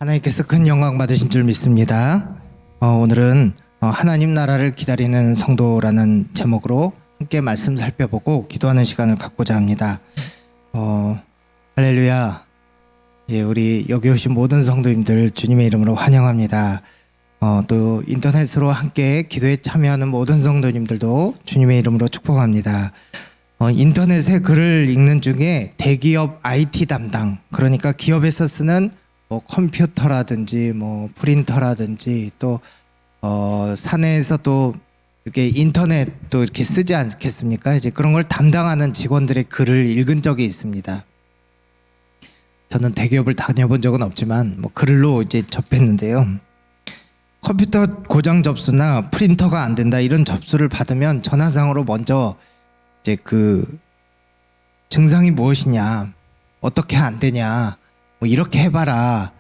하나님께서 큰 영광 받으신 줄 믿습니다. 오늘은 하나님 나라를 기다리는 성도라는 제목으로 함께 말씀 살펴보고 기도하는 시간을 갖고자 합니다. 할렐루야. 예, 우리 여기 오신 모든 성도님들 주님의 이름으로 환영합니다. 또 인터넷으로 함께 기도에 참여하는 모든 성도님들도 주님의 이름으로 축복합니다. 인터넷에 글을 읽는 중에 대기업 IT 담당, 그러니까 기업에서 쓰는 컴퓨터라든지 프린터라든지 또 사내에서 또 이렇게 인터넷도 이렇게 쓰지 않겠습니까? 이제 그런 걸 담당하는 직원들의 글을 읽은 적이 있습니다. 저는 대기업을 다녀본 적은 없지만 글로 이제 접했는데요. 컴퓨터 고장 접수나 프린터가 안 된다 이런 접수를 받으면 전화상으로 먼저 이제 그 증상이 무엇이냐, 어떻게 안 되냐, 이렇게 해봐라,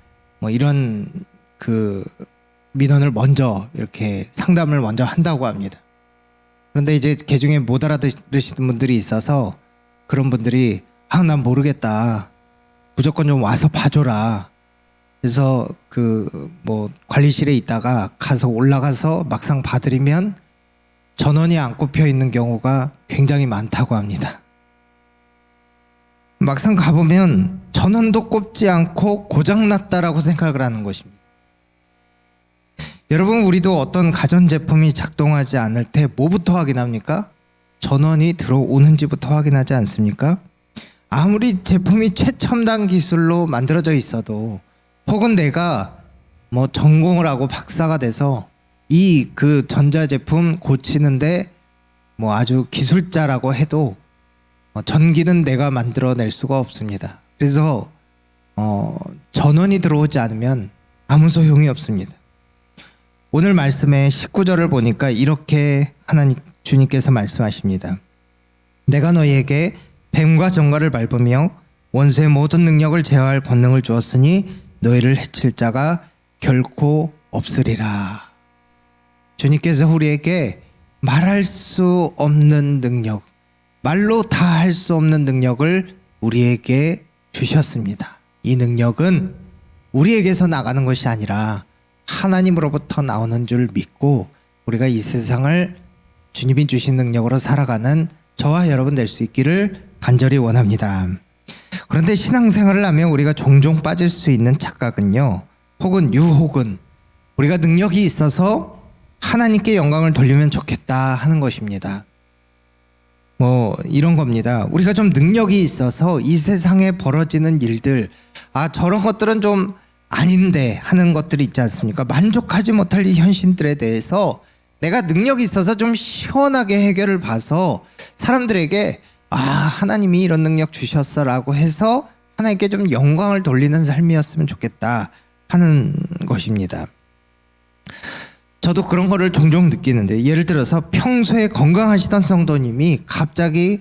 이런 그 민원을 먼저 이렇게 상담을 먼저 한다고 합니다. 그런데 이제 개중에 못 알아들으시는 분들이 있어서 그런 분들이 난 모르겠다, 무조건 좀 와서 봐줘라. 그래서 관리실에 있다가 가서 올라가서 막상 봐드리면 전원이 안 꼽혀 있는 경우가 굉장히 많다고 합니다. 막상 가보면 전원도 꼽지 않고 고장났다라고 생각을 하는 것입니다. 여러분, 우리도 어떤 가전제품이 작동하지 않을 때 뭐부터 확인합니까? 전원이 들어오는지부터 확인하지 않습니까? 아무리 제품이 최첨단 기술로 만들어져 있어도, 혹은 내가 전공을 하고 박사가 돼서 그 전자제품 고치는데 아주 기술자라고 해도 전기는 내가 만들어낼 수가 없습니다. 그래서 전원이 들어오지 않으면 아무 소용이 없습니다. 오늘 말씀의 19절을 보니까 이렇게 하나님 주님께서 말씀하십니다. 내가 너희에게 뱀과 정갈을 밟으며 원수의 모든 능력을 제어할 권능을 주었으니 너희를 해칠 자가 결코 없으리라. 주님께서 우리에게 말할 수 없는 능력, 말로 다 할 수 없는 능력을 우리에게 주셨습니다. 이 능력은 우리에게서 나가는 것이 아니라 하나님으로부터 나오는 줄 믿고 우리가 이 세상을 주님이 주신 능력으로 살아가는 저와 여러분 될 수 있기를 간절히 원합니다. 그런데 신앙생활을 하면 우리가 종종 빠질 수 있는 착각은요, 혹은 유혹은 우리가 능력이 있어서 하나님께 영광을 돌리면 좋겠다 하는 것입니다. 이런 겁니다. 우리가 좀 능력이 있어서 이 세상에 벌어지는 일들, 저런 것들은 좀 아닌데 하는 것들이 있지 않습니까? 만족하지 못할 이 현실들에 대해서 내가 능력이 있어서 좀 시원하게 해결을 봐서 사람들에게 하나님이 이런 능력 주셨어라고 해서 하나님께 좀 영광을 돌리는 삶이었으면 좋겠다 하는 것입니다. 저도 그런 거를 종종 느끼는데, 예를 들어서 평소에 건강하시던 성도님이 갑자기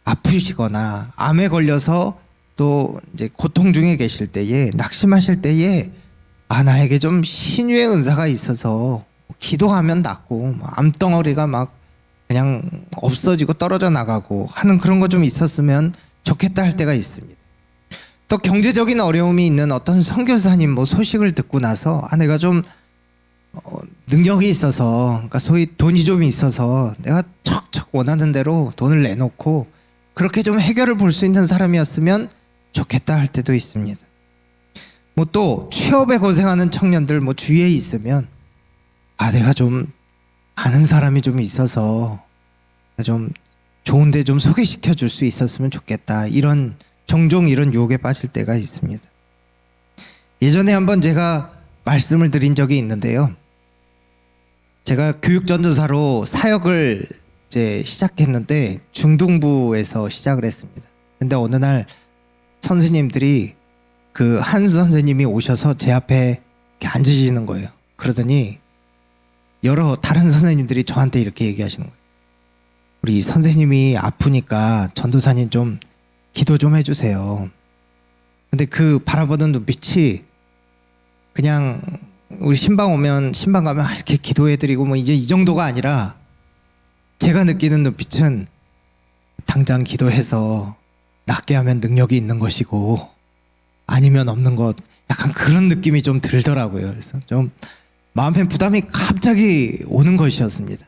아프시거나 암에 걸려서 또 이제 고통 중에 계실 때에, 낙심하실 때에 나에게 좀 신유의 은사가 있어서 기도하면 낫고 암덩어리가 막 그냥 없어지고 떨어져 나가고 하는 그런 거 좀 있었으면 좋겠다 할 때가 있습니다. 또 경제적인 어려움이 있는 어떤 선교사님 소식을 듣고 나서 내가 좀 능력이 있어서, 그러니까 소위 돈이 좀 있어서 내가 척척 원하는 대로 돈을 내놓고 그렇게 좀 해결을 볼 수 있는 사람이었으면 좋겠다 할 때도 있습니다. 또 취업에 고생하는 청년들 주위에 있으면 내가 좀 아는 사람이 좀 있어서 좀 좋은데 좀 소개시켜 줄 수 있었으면 좋겠다, 종종 이런 유혹에 빠질 때가 있습니다. 예전에 한번 제가 말씀을 드린 적이 있는데요. 제가 교육전도사로 사역을 이제 시작했는데 중등부에서 시작을 했습니다. 근데 어느 날 선생님들이 한 선생님이 오셔서 제 앞에 이렇게 앉으시는 거예요. 그러더니 여러 다른 선생님들이 저한테 이렇게 얘기하시는 거예요. 우리 선생님이 아프니까 전도사님 좀 기도 좀 해주세요. 근데 바라보는 눈빛이 그냥 우리 신방 가면 이렇게 기도해드리고 이제 이 정도가 아니라, 제가 느끼는 눈빛은 당장 기도해서 낫게 하면 능력이 있는 것이고 아니면 없는 것, 약간 그런 느낌이 좀 들더라고요. 그래서 좀 마음에 부담이 갑자기 오는 것이었습니다.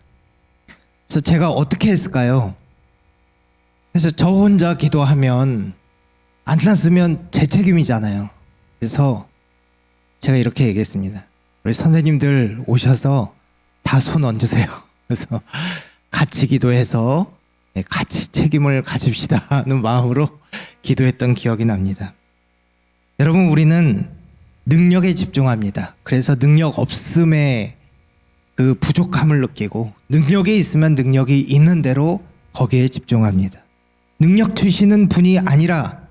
그래서 제가 어떻게 했을까요? 그래서 저 혼자 기도하면 안 났으면 제 책임이잖아요. 그래서 제가 이렇게 얘기했습니다. 우리 선생님들 오셔서 다 손 얹으세요. 그래서 같이 기도해서 같이 책임을 가집시다 하는 마음으로 기도했던 기억이 납니다. 여러분, 우리는 능력에 집중합니다. 그래서 능력 없음에 그 부족함을 느끼고, 능력이 있으면 능력이 있는 대로 거기에 집중합니다. 능력 주시는 분이 아니라,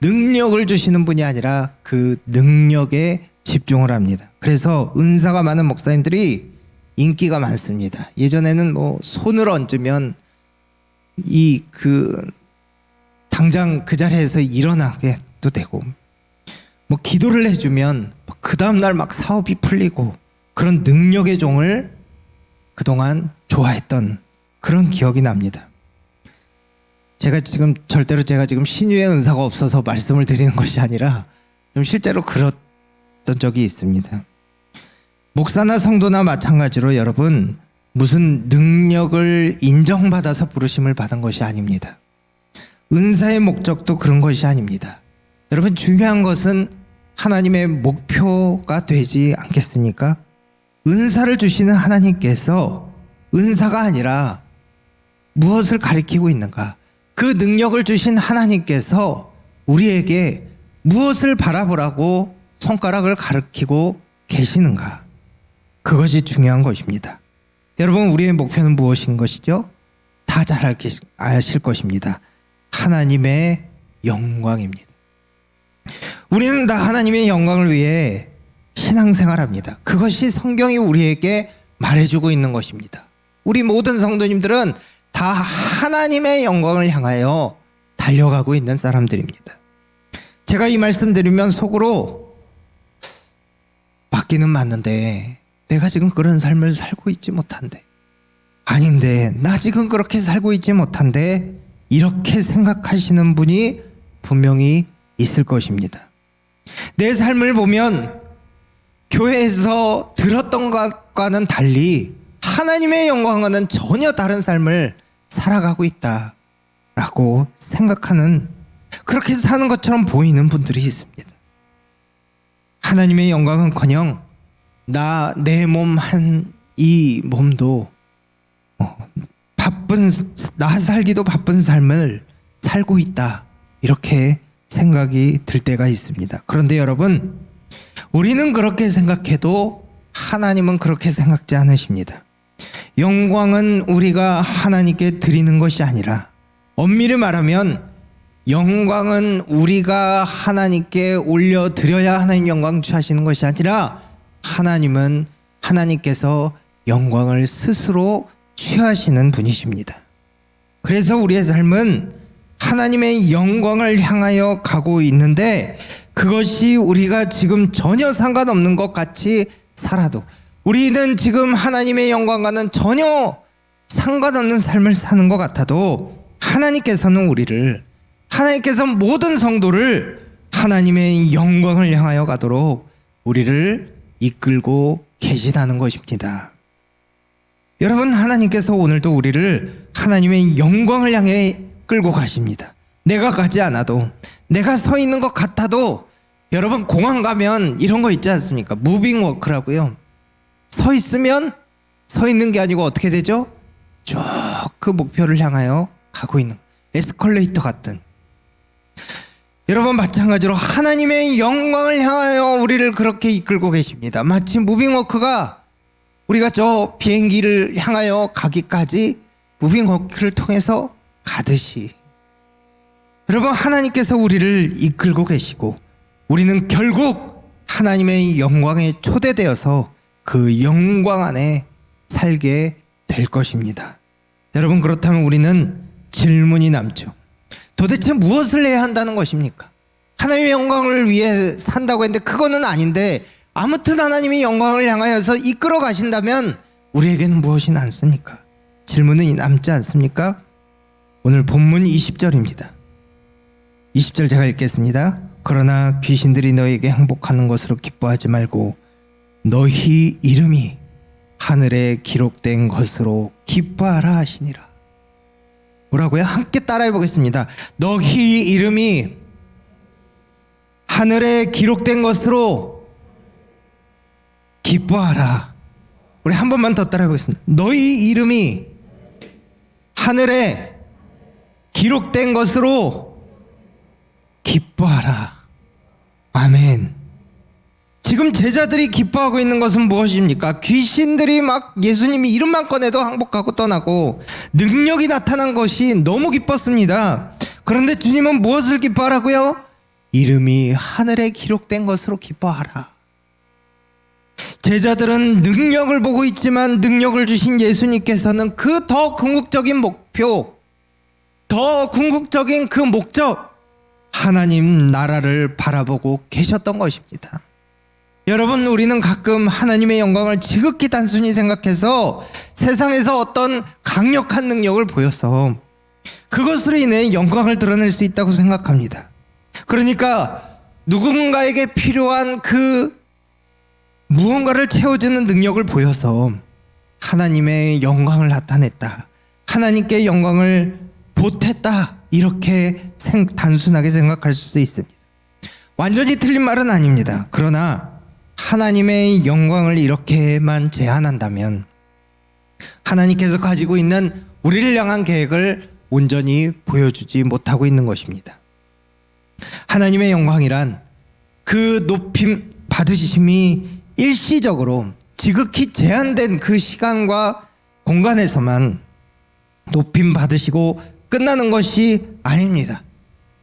능력을 주시는 분이 아니라 그 능력에 집중을 합니다. 그래서 은사가 많은 목사님들이 인기가 많습니다. 예전에는 뭐 손을 얹으면 당장 그 자리에서 일어나게도 되고, 뭐 기도를 해주면 그 다음날 막 사업이 풀리고, 그런 능력의 종을 그동안 좋아했던 그런 기억이 납니다. 제가 지금 신유의 은사가 없어서 말씀을 드리는 것이 아니라 좀 실제로 그랬던 적이 있습니다. 목사나 성도나 마찬가지로 여러분, 무슨 능력을 인정받아서 부르심을 받은 것이 아닙니다. 은사의 목적도 그런 것이 아닙니다. 여러분, 중요한 것은 하나님의 목표가 되지 않겠습니까? 은사를 주시는 하나님께서 은사가 아니라 무엇을 가리키고 있는가? 그 능력을 주신 하나님께서 우리에게 무엇을 바라보라고 손가락을 가리키고 계시는가? 그것이 중요한 것입니다. 여러분, 우리의 목표는 무엇인 것이죠? 다 잘 아실 것입니다. 하나님의 영광입니다. 우리는 다 하나님의 영광을 위해 신앙생활합니다. 그것이 성경이 우리에게 말해주고 있는 것입니다. 우리 모든 성도님들은 다 하나님의 영광을 향하여 달려가고 있는 사람들입니다. 제가 이 말씀 드리면 속으로 맞기는 맞는데 내가 지금 그런 삶을 살고 있지 못한데, 아닌데 나 지금 그렇게 살고 있지 못한데, 이렇게 생각하시는 분이 분명히 있을 것입니다. 내 삶을 보면 교회에서 들었던 것과는 달리 하나님의 영광과는 전혀 다른 삶을 살아가고 있다라고 생각하는, 그렇게 사는 것처럼 보이는 분들이 있습니다. 하나님의 영광은커녕 내 몸 이 몸도 나 살기도 바쁜 삶을 살고 있다, 이렇게 생각이 들 때가 있습니다. 그런데 여러분, 우리는 그렇게 생각해도 하나님은 그렇게 생각지 않으십니다. 영광은 우리가 하나님께 드리는 것이 아니라, 엄밀히 말하면 영광은 우리가 하나님께 올려드려야 하나님 영광 취하시는 것이 아니라, 하나님께서 영광을 스스로 취하시는 분이십니다. 그래서 우리의 삶은 하나님의 영광을 향하여 가고 있는데, 그것이 우리가 지금 전혀 상관없는 것 같이 살아도, 우리는 지금 하나님의 영광과는 전혀 상관없는 삶을 사는 것 같아도, 하나님께서는 하나님께서 모든 성도를 하나님의 영광을 향하여 가도록 우리를 이끌고 계시다는 것입니다. 여러분, 하나님께서 오늘도 우리를 하나님의 영광을 향해 끌고 가십니다. 내가 가지 않아도, 내가 서 있는 것 같아도, 여러분 공항 가면 이런 거 있지 않습니까? 무빙 워크라고요. 서 있는 게 아니고 어떻게 되죠? 쭉 그 목표를 향하여 가고 있는, 에스컬레이터 같은. 여러분, 마찬가지로 하나님의 영광을 향하여 우리를 그렇게 이끌고 계십니다. 마치 무빙 워크가 우리가 저 비행기를 향하여 가기까지 무빙 워크를 통해서 가듯이, 여러분, 하나님께서 우리를 이끌고 계시고, 우리는 결국 하나님의 영광에 초대되어서 그 영광 안에 살게 될 것입니다. 여러분, 그렇다면 우리는 질문이 남죠. 도대체 무엇을 해야 한다는 것입니까? 하나님의 영광을 위해 산다고 했는데 그거는 아닌데, 아무튼 하나님의 영광을 향하여서 이끌어 가신다면 우리에게는 무엇이 남습니까? 질문은 남지 않습니까? 오늘 본문 20절입니다. 20절 제가 읽겠습니다. 그러나 귀신들이 너에게 항복하는 것으로 기뻐하지 말고 너희 이름이 하늘에 기록된 것으로 기뻐하라 하시니라. 뭐라고요? 함께 따라해 보겠습니다. 너희 이름이 하늘에 기록된 것으로 기뻐하라. 우리 한 번만 더 따라해 보겠습니다. 너희 이름이 하늘에 기록된 것으로 기뻐하라. 아멘. 지금 제자들이 기뻐하고 있는 것은 무엇입니까? 귀신들이 막 예수님이 이름만 꺼내도 항복하고 떠나고 능력이 나타난 것이 너무 기뻤습니다. 그런데 주님은 무엇을 기뻐하라고요? 이름이 하늘에 기록된 것으로 기뻐하라. 제자들은 능력을 보고 있지만 능력을 주신 예수님께서는 그 더 궁극적인 목표, 더 궁극적인 그 목적, 하나님 나라를 바라보고 계셨던 것입니다. 여러분, 우리는 가끔 하나님의 영광을 지극히 단순히 생각해서 세상에서 어떤 강력한 능력을 보여서 그것으로 인해 영광을 드러낼 수 있다고 생각합니다. 그러니까 누군가에게 필요한 그 무언가를 채워주는 능력을 보여서 하나님의 영광을 나타냈다, 하나님께 영광을 보탰다, 이렇게 단순하게 생각할 수도 있습니다. 완전히 틀린 말은 아닙니다. 그러나 하나님의 영광을 이렇게만 제한한다면 하나님께서 가지고 있는 우리를 향한 계획을 온전히 보여주지 못하고 있는 것입니다. 하나님의 영광이란 그 높임 받으심이 일시적으로 지극히 제한된 그 시간과 공간에서만 높임 받으시고 끝나는 것이 아닙니다.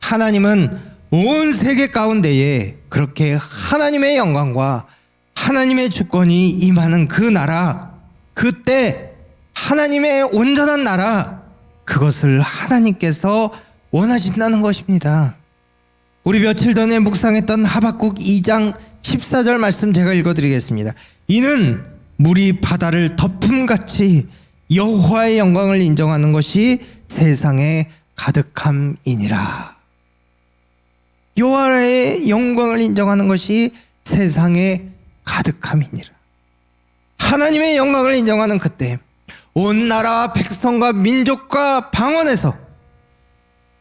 하나님은 온 세계 가운데에 그렇게 하나님의 영광과 하나님의 주권이 임하는 그 나라, 그때 하나님의 온전한 나라, 그것을 하나님께서 원하신다는 것입니다. 우리 며칠 전에 묵상했던 하박국 2장 14절 말씀 제가 읽어드리겠습니다. 이는 물이 바다를 덮음같이 여호와의 영광을 인정하는 것이 세상에 가득함이니라. 여호와의 영광을 인정하는 것이 세상에 가득함이니라. 하나님의 영광을 인정하는 그때 온 나라와 백성과 민족과 방언에서,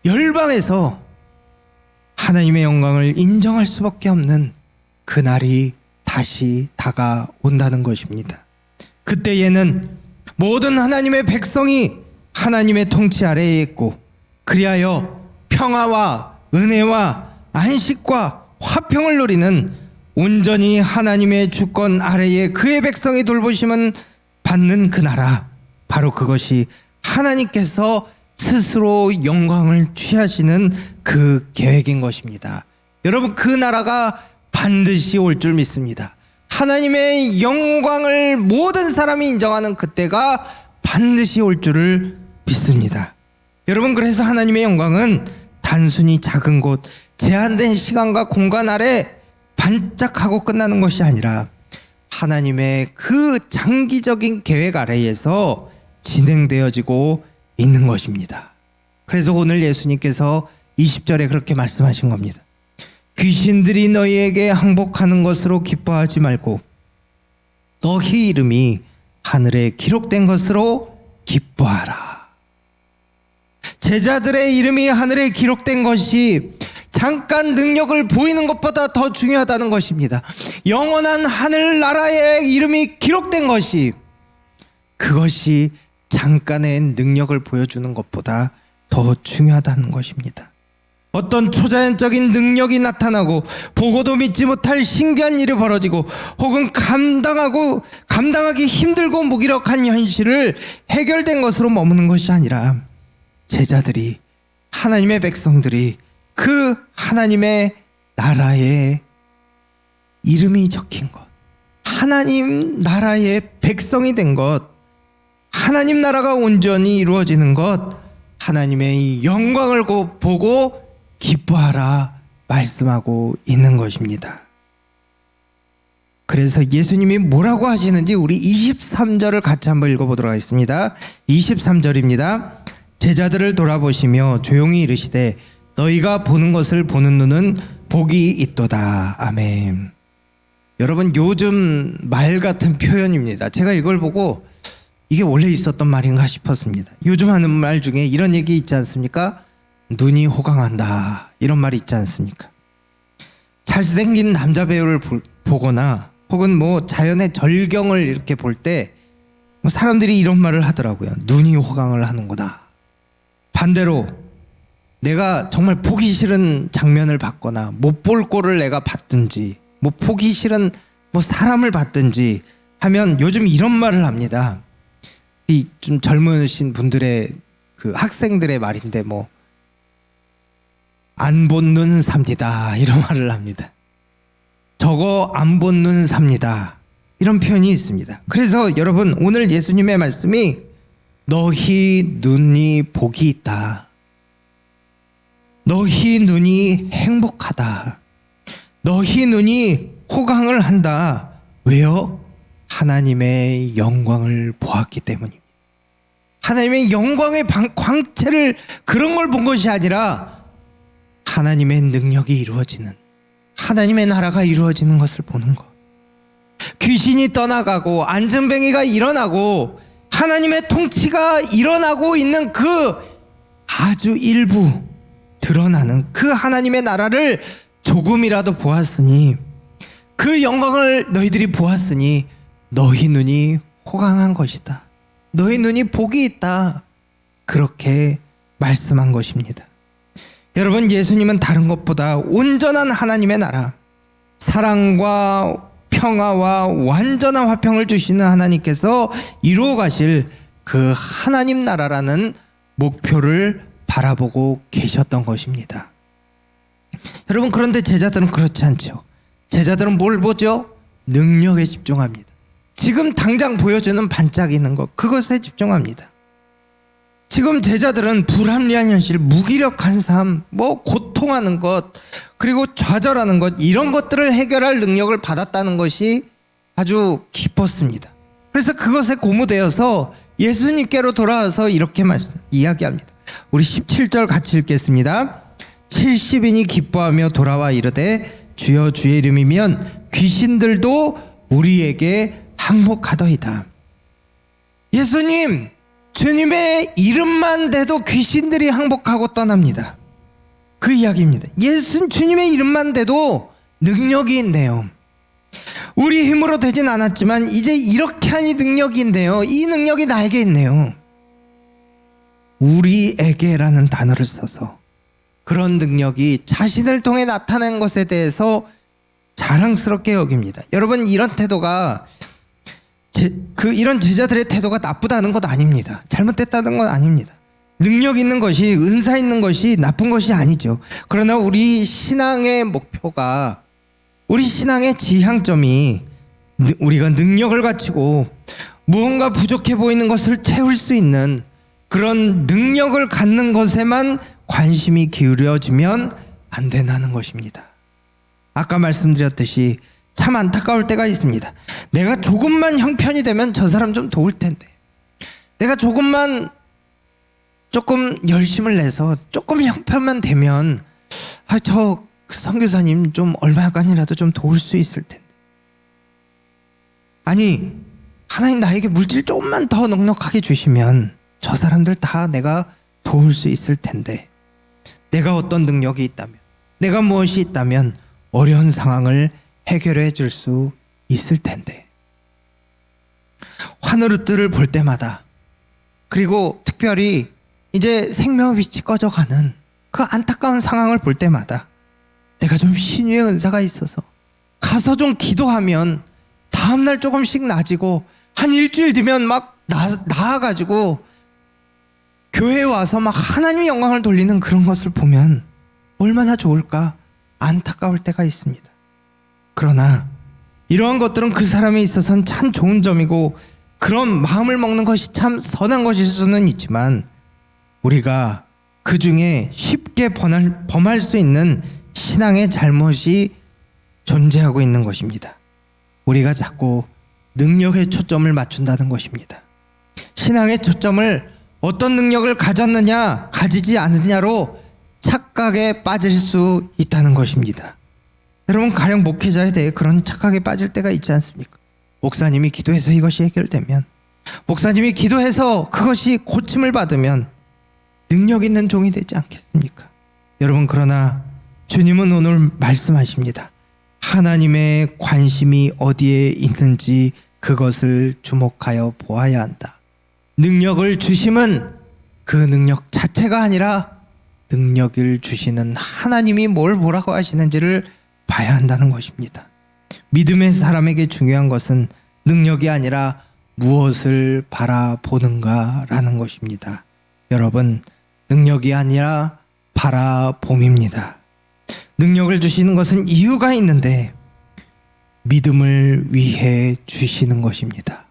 열방에서 하나님의 영광을 인정할 수밖에 없는 그날이 다시 다가온다는 것입니다. 그때에는 모든 하나님의 백성이 하나님의 통치 아래에 있고, 그리하여 평화와 은혜와 안식과 화평을 누리는 온전히 하나님의 주권 아래에 그의 백성이 돌보심은 받는 그 나라, 바로 그것이 하나님께서 스스로 영광을 취하시는 그 계획인 것입니다. 여러분, 그 나라가 반드시 올 줄 믿습니다. 하나님의 영광을 모든 사람이 인정하는 그때가 반드시 올 줄을 믿습니다. 여러분, 그래서 하나님의 영광은 단순히 작은 곳, 제한된 시간과 공간 아래 반짝하고 끝나는 것이 아니라 하나님의 그 장기적인 계획 아래에서 진행되어지고 있는 것입니다. 그래서 오늘 예수님께서 20절에 그렇게 말씀하신 겁니다. 귀신들이 너희에게 항복하는 것으로 기뻐하지 말고 너희 이름이 하늘에 기록된 것으로 기뻐하라. 제자들의 이름이 하늘에 기록된 것이 잠깐 능력을 보이는 것보다 더 중요하다는 것입니다. 영원한 하늘나라의 이름이 기록된 것이, 그것이 잠깐의 능력을 보여주는 것보다 더 중요하다는 것입니다. 어떤 초자연적인 능력이 나타나고 보고도 믿지 못할 신기한 일이 벌어지고 혹은 감당하기 힘들고 무기력한 현실을 해결된 것으로 머무는 것이 아니라 제자들이, 하나님의 백성들이 그 하나님의 나라에 이름이 적힌 것, 하나님 나라의 백성이 된 것, 하나님 나라가 온전히 이루어지는 것, 하나님의 영광을 보고 기뻐하라 말씀하고 있는 것입니다. 그래서 예수님이 뭐라고 하시는지 우리 23절을 같이 한번 읽어보도록 하겠습니다. 23절입니다. 제자들을 돌아보시며 조용히 이르시되 너희가 보는 것을 보는 눈은 복이 있도다. 아멘. 여러분, 요즘 말 같은 표현입니다. 제가 이걸 보고 이게 원래 있었던 말인가 싶었습니다. 요즘 하는 말 중에 이런 얘기 있지 않습니까? 눈이 호강한다, 이런 말이 있지 않습니까? 잘생긴 남자 배우를 보거나 혹은 뭐 자연의 절경을 이렇게 볼 때 사람들이 이런 말을 하더라고요. 눈이 호강을 하는구나. 반대로 내가 정말 보기 싫은 장면을 봤거나 못 볼 꼴을 내가 봤든지 뭐 보기 싫은 뭐 사람을 봤든지 하면 요즘 이런 말을 합니다. 이 좀 젊으신 분들의 그 학생들의 말인데 뭐 안 본 눈 삽니다, 이런 말을 합니다. 저거 안 본 눈 삽니다, 이런 표현이 있습니다. 그래서 여러분, 오늘 예수님의 말씀이 너희 눈이 복이 있다, 너희 눈이 행복하다, 너희 눈이 호강을 한다. 왜요? 하나님의 영광을 보았기 때문입니다. 하나님의 영광의 광채를, 그런 걸 본 것이 아니라 하나님의 능력이 이루어지는, 하나님의 나라가 이루어지는 것을 보는 것. 귀신이 떠나가고 안전뱅이가 일어나고 하나님의 통치가 일어나고 있는 그 아주 일부 드러나는 그 하나님의 나라를 조금이라도 보았으니, 그 영광을 너희들이 보았으니 너희 눈이 호강한 것이다, 너희 눈이 복이 있다, 그렇게 말씀한 것입니다. 여러분, 예수님은 다른 것보다 온전한 하나님의 나라, 사랑과 평화와 완전한 화평을 주시는 하나님께서 이루어 가실 그 하나님 나라라는 목표를 바라보고 계셨던 것입니다. 여러분, 그런데 제자들은 그렇지 않죠. 제자들은 뭘 보죠? 능력에 집중합니다. 지금 당장 보여주는 반짝이는 것, 그것에 집중합니다. 지금 제자들은 불합리한 현실, 무기력한 삶, 뭐 고통하는 것, 그리고 좌절하는 것, 이런 것들을 해결할 능력을 받았다는 것이 아주 기뻤습니다. 그래서 그것에 고무되어서 예수님께로 돌아와서 이렇게 이야기합니다. 우리 17절 같이 읽겠습니다. 70인이 기뻐하며 돌아와 이르되 주여 주의 이름이면 귀신들도 우리에게 항복하더이다. 예수님, 주님의 이름만 대도 귀신들이 항복하고 떠납니다. 그 이야기입니다. 주님의 이름만 대도 능력이 있네요. 우리 힘으로 되진 않았지만 이제 이렇게 하니 능력이 있네요. 이 능력이 나에게 있네요. 우리에게라는 단어를 써서 그런 능력이 자신을 통해 나타난 것에 대해서 자랑스럽게 여깁니다. 여러분, 이런 태도가 이런 제자들의 태도가 나쁘다는 것 아닙니다. 잘못됐다는 건 아닙니다. 능력 있는 것이, 은사 있는 것이 나쁜 것이 아니죠. 그러나 우리 신앙의 목표가, 우리 신앙의 지향점이 우리가 능력을 갖추고 무언가 부족해 보이는 것을 채울 수 있는 그런 능력을 갖는 것에만 관심이 기울여지면 안 된다는 것입니다. 아까 말씀드렸듯이 참 안타까울 때가 있습니다. 내가 조금만 형편이 되면 저 사람 좀 도울 텐데, 내가 조금 열심을 내서 조금 형편만 되면 저 선교사님 좀 얼마간이라도 좀 도울 수 있을 텐데, 아니 하나님 나에게 물질 조금만 더 넉넉하게 주시면 저 사람들 다 내가 도울 수 있을 텐데, 내가 어떤 능력이 있다면, 내가 무엇이 있다면 어려운 상황을 해결해 줄 수 있을 텐데. 하늘을 볼 때마다, 그리고 특별히 이제 생명빛이 꺼져가는 그 안타까운 상황을 볼 때마다 내가 좀 신유의 은사가 있어서 가서 좀 기도하면 다음날 조금씩 나아지고 한 일주일 뒤면 막 나아가지고 교회에 와서 막 하나님의 영광을 돌리는 그런 것을 보면 얼마나 좋을까 안타까울 때가 있습니다. 그러나 이러한 것들은 그 사람에 있어서는 참 좋은 점이고 그런 마음을 먹는 것이 참 선한 것일 수는 있지만, 우리가 그 중에 쉽게 범할 수 있는 신앙의 잘못이 존재하고 있는 것입니다. 우리가 자꾸 능력에 초점을 맞춘다는 것입니다. 신앙의 초점을 어떤 능력을 가졌느냐 가지지 않느냐로 착각에 빠질 수 있다는 것입니다. 여러분, 가령 목회자에 대해 그런 착각에 빠질 때가 있지 않습니까? 목사님이 기도해서 이것이 해결되면, 목사님이 기도해서 그것이 고침을 받으면 능력 있는 종이 되지 않겠습니까? 여러분, 그러나 주님은 오늘 말씀하십니다. 하나님의 관심이 어디에 있는지 그것을 주목하여 보아야 한다. 능력을 주심은 그 능력 자체가 아니라 능력을 주시는 하나님이 뭘 보라고 하시는지를 봐야 한다는 것입니다. 믿음의 사람에게 중요한 것은 능력이 아니라 무엇을 바라보는가라는 것입니다. 여러분, 능력이 아니라 바라봄입니다. 능력을 주시는 것은 이유가 있는데 믿음을 위해 주시는 것입니다.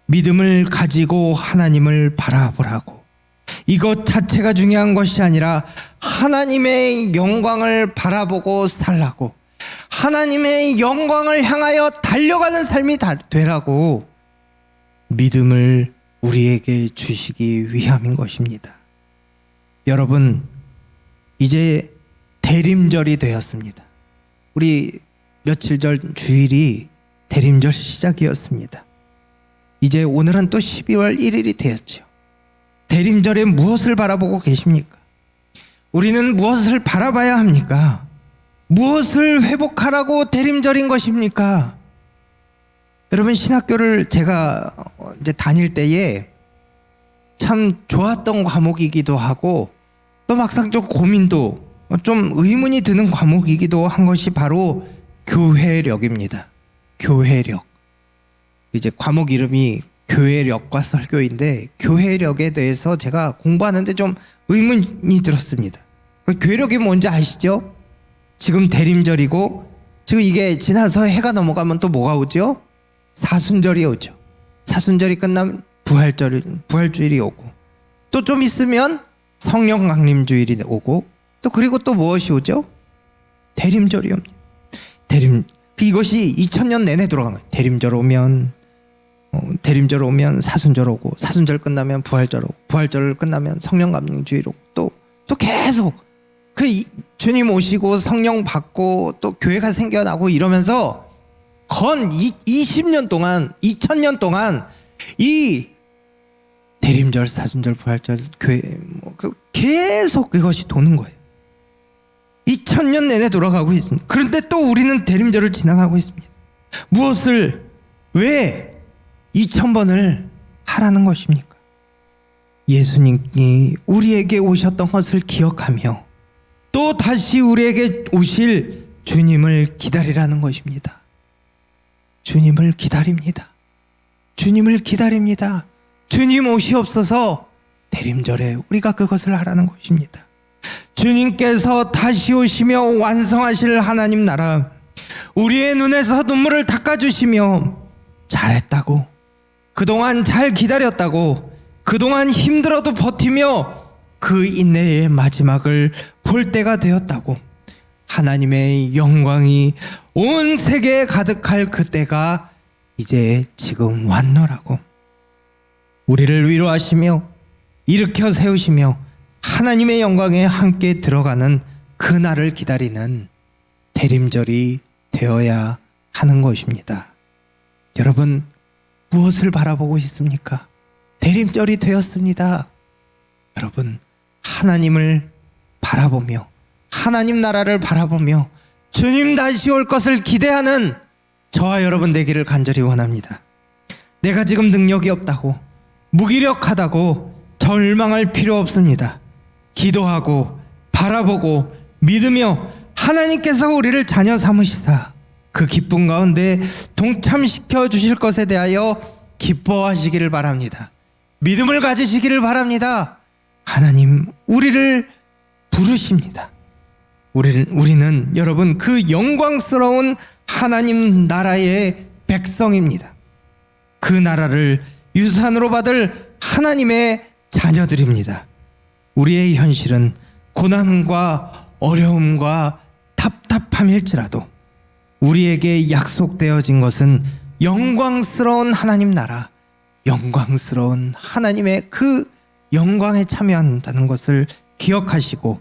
믿음을 가지고 하나님을 바라보라고. 이것 자체가 중요한 것이 아니라 하나님의 영광을 바라보고 살라고, 하나님의 영광을 향하여 달려가는 삶이 되라고 믿음을 우리에게 주시기 위함인 것입니다. 여러분, 이제 대림절이 되었습니다. 우리 며칠 전 주일이 대림절 시작이었습니다. 이제 오늘은 또 12월 1일이 되었죠. 대림절에 무엇을 바라보고 계십니까? 우리는 무엇을 바라봐야 합니까? 무엇을 회복하라고 대림절인 것입니까? 여러분, 신학교를 제가 이제 다닐 때에 참 좋았던 과목이기도 하고 또 막상 좀 고민도 좀 의문이 드는 과목이기도 한 것이 바로 교회력입니다. 교회력. 이제 과목 이름이 교회력과 설교인데, 교회력에 대해서 제가 공부하는데 좀 의문이 들었습니다. 교회력이 뭔지 아시죠? 지금 대림절이고, 지금 이게 지나서 해가 넘어가면 또 뭐가 오죠? 사순절이 오죠. 사순절이 끝나면 부활주일이 오고, 또 좀 있으면 성령 강림주일이 오고, 또 그리고 또 무엇이 오죠? 대림절이 옵니다. 이것이 2000년 내내 돌아간 거예요. 대림절 오면 사순절 오고, 사순절 끝나면 부활절 오고, 부활절 끝나면 성령 강림주일 오고, 또 계속 주님 오시고 성령 받고 또 교회가 생겨나고 이러면서 건 20년 동안, 2000년 동안 이 대림절, 사순절, 부활절, 교회 계속 그것이 도는 거예요. 2000년 내내 돌아가고 있습니다. 그런데 또 우리는 대림절을 지나가고 있습니다. 무엇을, 왜 2000번을 하라는 것입니까? 예수님이 우리에게 오셨던 것을 기억하며 또 다시 우리에게 오실 주님을 기다리라는 것입니다. 주님을 기다립니다. 주님을 기다립니다. 주님 오시옵소서. 대림절에 우리가 그것을 하라는 것입니다. 주님께서 다시 오시며 완성하실 하나님 나라, 우리의 눈에서 눈물을 닦아주시며 잘했다고, 그동안 잘 기다렸다고, 그동안 힘들어도 버티며 그 인내의 마지막을 볼 때가 되었다고, 하나님의 영광이 온 세계에 가득할 그때가 이제 지금 왔노라고, 우리를 위로하시며 일으켜 세우시며 하나님의 영광에 함께 들어가는 그날을 기다리는 대림절이 되어야 하는 것입니다. 여러분, 무엇을 바라보고 있습니까? 대림절이 되었습니다. 여러분, 하나님을 바라보며, 하나님 나라를 바라보며 주님 다시 올 것을 기대하는 저와 여러분 되기를 간절히 원합니다. 내가 지금 능력이 없다고, 무기력하다고 절망할 필요 없습니다. 기도하고 바라보고 믿으며 하나님께서 우리를 자녀 삼으시사 그 기쁨 가운데 동참시켜 주실 것에 대하여 기뻐하시기를 바랍니다. 믿음을 가지시기를 바랍니다. 하나님, 우리를 부르십니다. 우리는 여러분 그 영광스러운 하나님 나라의 백성입니다. 그 나라를 유산으로 받을 하나님의 자녀들입니다. 우리의 현실은 고난과 어려움과 답답함일지라도 우리에게 약속되어진 것은 영광스러운 하나님 나라, 영광스러운 하나님의 그 영광에 참여한다는 것을 기억하시고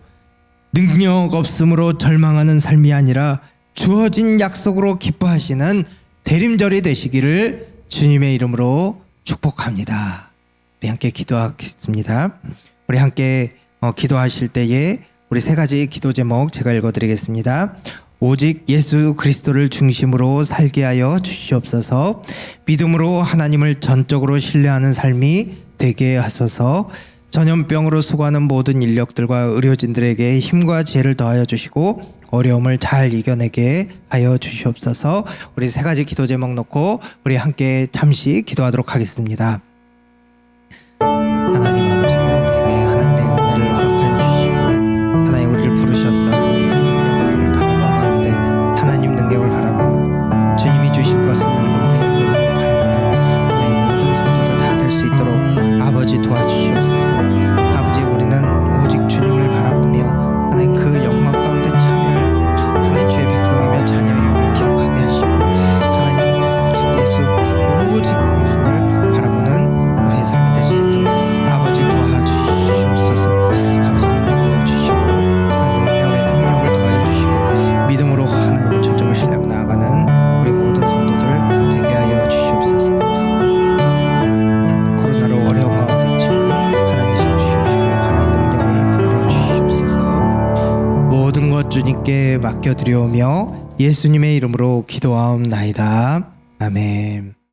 능력 없음으로 절망하는 삶이 아니라 주어진 약속으로 기뻐하시는 대림절이 되시기를 주님의 이름으로 축복합니다. 우리 함께 기도하겠습니다. 우리 함께 기도하실 때에 우리 세 가지 기도 제목 제가 읽어드리겠습니다. 오직 예수 그리스도를 중심으로 살게 하여 주시옵소서. 믿음으로 하나님을 전적으로 신뢰하는 삶이 되게 하소서. 전염병으로 수고하는 모든 인력들과 의료진들에게 힘과 지혜를 더하여 주시고 어려움을 잘 이겨내게 하여 주시옵소서. 우리 세 가지 기도 제목 놓고 우리 함께 잠시 기도하도록 하겠습니다. 하나님 아버지, 우리에게 하나님의 은혜를 허락하여 주시고 하나님 우리를 부르셨사오니 이 능력을 바라본 가운데 하나님 능력을 바라보면 주님이 주신 것을 우리의 눈으로 바라보는 우리 모든 성도들 다 될 수 있도록 아버지 도와주시옵소서. 아버지, 우리는 오직 주님을 바라보며 하나님 그 영광 가운데 참여할 하나님 주의 백성이며 자녀의 영을 기억하게 하시고 하나님 오직 예수를 바라보는 우리의 삶이 될 수 있도록 아버지 도와주시옵소서. 아버지는 도와주시고 능력을 더하여 주시고 믿음으로 하나님 전적을 신뢰하고 나아가는 우리 모든 성도들 되게 하여 주시옵소서. 코로나로 어려운 가운데 있지만 하나님 손 주시옵시고 하나님 능력을 베풀어 주시옵소서. 모든 것 주님께 맡겨드리오며 예수님의 이름으로 기도하옵나이다. 아멘.